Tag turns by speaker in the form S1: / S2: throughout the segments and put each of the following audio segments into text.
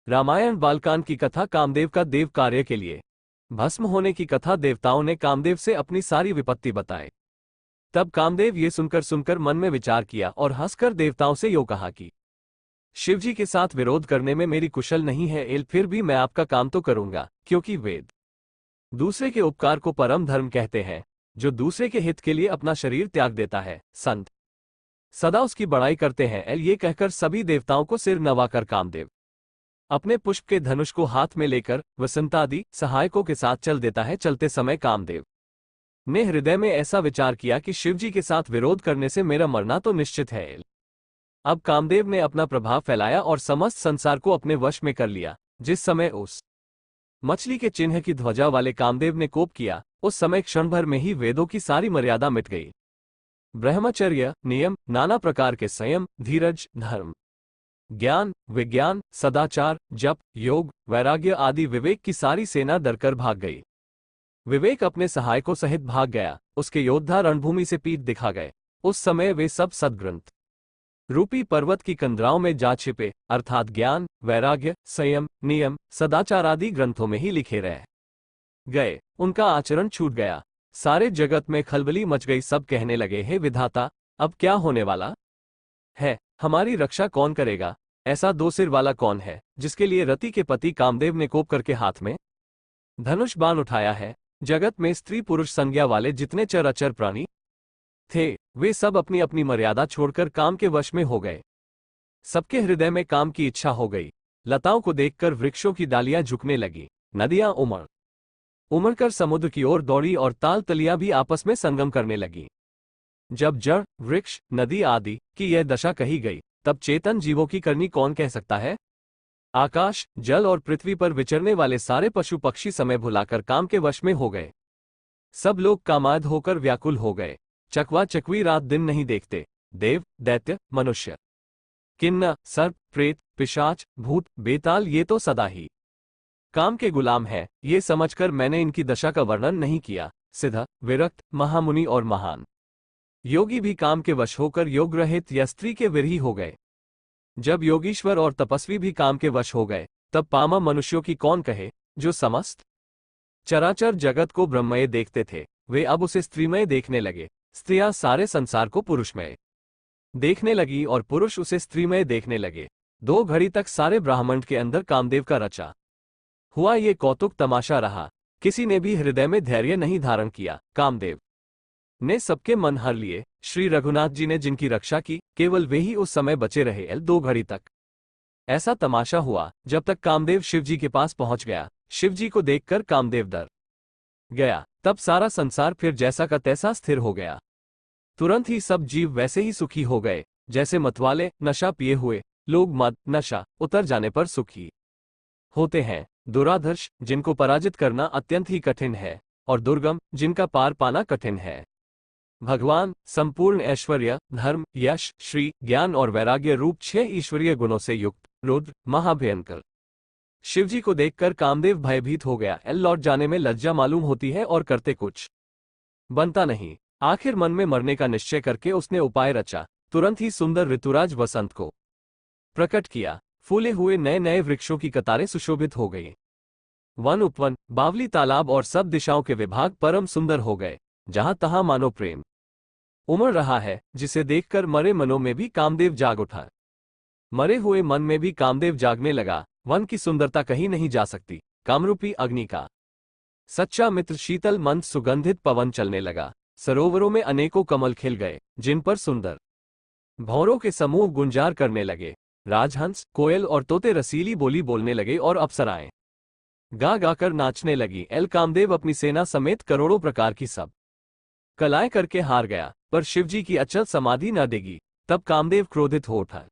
S1: रामायण बालकांड की कथा कामदेव का देव कार्य के लिए भस्म होने की कथा। देवताओं ने कामदेव से अपनी सारी विपत्ति बताई। तब कामदेव ये सुनकर मन में विचार किया और हंसकर देवताओं से यो कहा कि शिवजी के साथ विरोध करने में मेरी कुशल नहीं है, फिर भी मैं आपका काम तो करूंगा, क्योंकि वेद दूसरे के उपकार को परम धर्म कहते हैं। जो दूसरे के हित के लिए अपना शरीर त्याग देता है, संत सदा उसकी बड़ाई करते हैं। ये कहकर सभी देवताओं को सिर नवाकर कामदेव अपने पुष्प के धनुष को हाथ में लेकर वसंतादि सहायकों के साथ चल देता है। चलते समय कामदेव ने हृदय में ऐसा विचार किया कि शिवजी के साथ विरोध करने से मेरा मरना तो निश्चित है। अब कामदेव ने अपना प्रभाव फैलाया और समस्त संसार को अपने वश में कर लिया। जिस समय उस मछली के चिन्ह की ध्वजा वाले कामदेव ने कोप किया, उस समय क्षण भर में ही वेदों की सारी मर्यादा मिट गई। ब्रह्मचर्य, नियम, नाना प्रकार के संयम, धीरज, धर्म, ज्ञान, विज्ञान, सदाचार, जप, योग, वैराग्य आदि विवेक की सारी सेना डरकर भाग गई। विवेक अपने सहायकों सहित भाग गया। उसके योद्धा रणभूमि से पीठ दिखा गए। उस समय वे सब सद्ग्रंथ रूपी पर्वत की कंदराओं में जा छिपे, अर्थात ज्ञान, वैराग्य, संयम, नियम, सदाचार आदि ग्रंथों में ही लिखे रह गए। उनका आचरण छूट गया। सारे जगत में खलबली मच गई। सब कहने लगे, हे विधाता, अब क्या होने वाला है? हमारी रक्षा कौन करेगा? ऐसा दो सिर वाला कौन है जिसके लिए रति के पति कामदेव ने कोप करके हाथ में धनुष बाण उठाया है? जगत में स्त्री पुरुष संज्ञा वाले जितने चराचर प्राणी थे, वे सब अपनी अपनी मर्यादा छोड़कर काम के वश में हो गए। सबके हृदय में काम की इच्छा हो गई। लताओं को देखकर वृक्षों की डालियां झुकने लगी। नदियां उमड़कर समुद्र की ओर दौड़ी और ताल तलियां भी आपस में संगम करने लगी। जब जड़, वृक्ष, नदी आदि की यह दशा कही गई, तब चेतन जीवों की करनी कौन कह सकता है? आकाश, जल और पृथ्वी पर विचरने वाले सारे पशु पक्षी समय भुलाकर काम के वश में हो गए। सब लोग कामाद होकर व्याकुल हो गए। चकवा चकवी रात दिन नहीं देखते। देव, दैत्य, मनुष्य, किन्नर, सर्प, प्रेत, पिशाच, भूत, बेताल ये तो सदा ही काम के गुलाम है। ये समझकर मैंने इनकी दशा का वर्णन नहीं किया। सिद्ध, विरक्त, महामुनि और महान योगी भी काम के वश होकर योग रहित या स्त्री के विरही हो गए। जब योगीश्वर और तपस्वी भी काम के वश हो गए, तब पामा मनुष्यों की कौन कहे, जो समस्त चराचर जगत को ब्रह्ममय देखते थे, वे अब उसे स्त्रीमय देखने लगे। स्त्रियां सारे संसार को पुरुषमय देखने लगी और पुरुष उसे स्त्रीमय देखने लगे। 2 घड़ी तक सारे ब्रह्मांड के अंदर कामदेव का रचा हुआ ये कौतुक तमाशा रहा। किसी ने भी हृदय में धैर्य नहीं धारण किया। कामदेव ने सबके मन हर लिए। श्री रघुनाथ जी ने जिनकी रक्षा की, केवल वे ही उस समय बचे रहे। 2 घड़ी तक ऐसा तमाशा हुआ जब तक कामदेव शिवजी के पास पहुंच गया। शिवजी को देखकर कामदेव डर गया। तब सारा संसार फिर जैसा का तैसा स्थिर हो गया। तुरंत ही सब जीव वैसे ही सुखी हो गए जैसे मतवाले नशा पिए हुए लोग मद नशा उतर जाने पर सुखी होते हैं। दुराधर्ष, जिनको पराजित करना अत्यंत ही कठिन है, और दुर्गम, जिनका पार पाना कठिन है। भगवान संपूर्ण ऐश्वर्य, धर्म, यश, श्री, ज्ञान और वैराग्य रूप 6 ईश्वरीय गुणों से युक्त रुद्र महाभयंकर शिवजी को देखकर कामदेव भयभीत हो गया। लौट जाने में लज्जा मालूम होती है और करते कुछ बनता नहीं। आखिर मन में मरने का निश्चय करके उसने उपाय रचा। तुरंत ही सुंदर ऋतुराज वसंत को प्रकट किया। फूले हुए नए नए वृक्षों की कतारें सुशोभित हो गई। वन उपवन, बावली तालाब और सब दिशाओं के विभाग परम सुंदर हो गए। जहां तहां मानो प्रेम उमड़ रहा है, जिसे देखकर मरे मनों में भी कामदेव जाग उठा। मरे हुए मन में भी कामदेव जागने लगा। वन की सुंदरता कहीं नहीं जा सकती। कामरूपी अग्नि का सच्चा मित्र शीतल मंद सुगंधित पवन चलने लगा। सरोवरों में अनेकों कमल खिल गए, जिन पर सुंदर भौरों के समूह गुंजार करने लगे। राजहंस, कोयल और तोते रसीली बोली बोलने लगे और अप्सराएं गा गाकर नाचने लगी। कामदेव अपनी सेना समेत करोड़ों प्रकार की सब कलाएं करके हार गया, पर शिवजी की अचल समाधि न देगी। तब कामदेव क्रोधित हो उठा।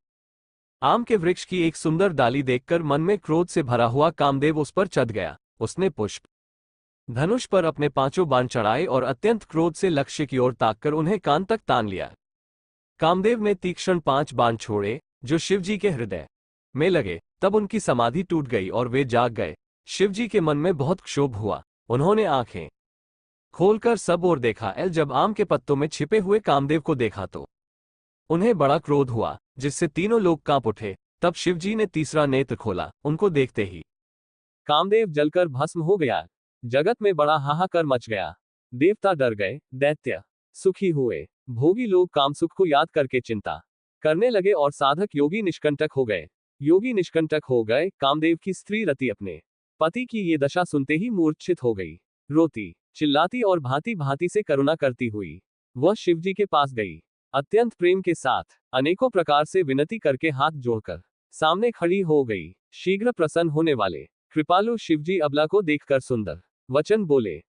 S1: आम के वृक्ष की एक सुंदर डाली देखकर मन में क्रोध से भरा हुआ कामदेव उस पर चढ़ गया। उसने पुष्प धनुष पर अपने 5 बाण चढ़ाए और अत्यंत क्रोध से लक्ष्य की ओर ताककर उन्हें कान तक तान लिया। कामदेव ने तीक्ष्ण 5 बाण छोड़े जो शिवजी के हृदय में लगे। तब उनकी समाधि टूट गई और वे जाग गए। शिवजी के मन में बहुत क्षोभ हुआ। उन्होंने आंखें खोलकर सब ओर देखा। जब आम के पत्तों में छिपे हुए कामदेव को देखा तो उन्हें बड़ा क्रोध हुआ, जिससे तीनों लोग कांप उठे। तब शिवजी ने तीसरा नेत्र खोला, उनको देखते ही कामदेव जलकर भस्म हो गया। जगत में बड़ा हाहाकार मच गया। देवता डर गए, दैत्य सुखी हुए। भोगी लोग कामसुख को याद करके चिंता करने लगे और साधक योगी निष्कंटक हो गए। योगी निष्कंटक हो गए। कामदेव की स्त्री रति अपने पति की ये दशा सुनते ही मूर्छित हो गई। रोती चिल्लाती और भांति भांति से करुणा करती हुई वह शिवजी के पास गई। अत्यंत प्रेम के साथ अनेकों प्रकार से विनती करके हाथ जोड़कर सामने खड़ी हो गई। शीघ्र प्रसन्न होने वाले कृपालु शिवजी अबला को देखकर सुंदर वचन बोले,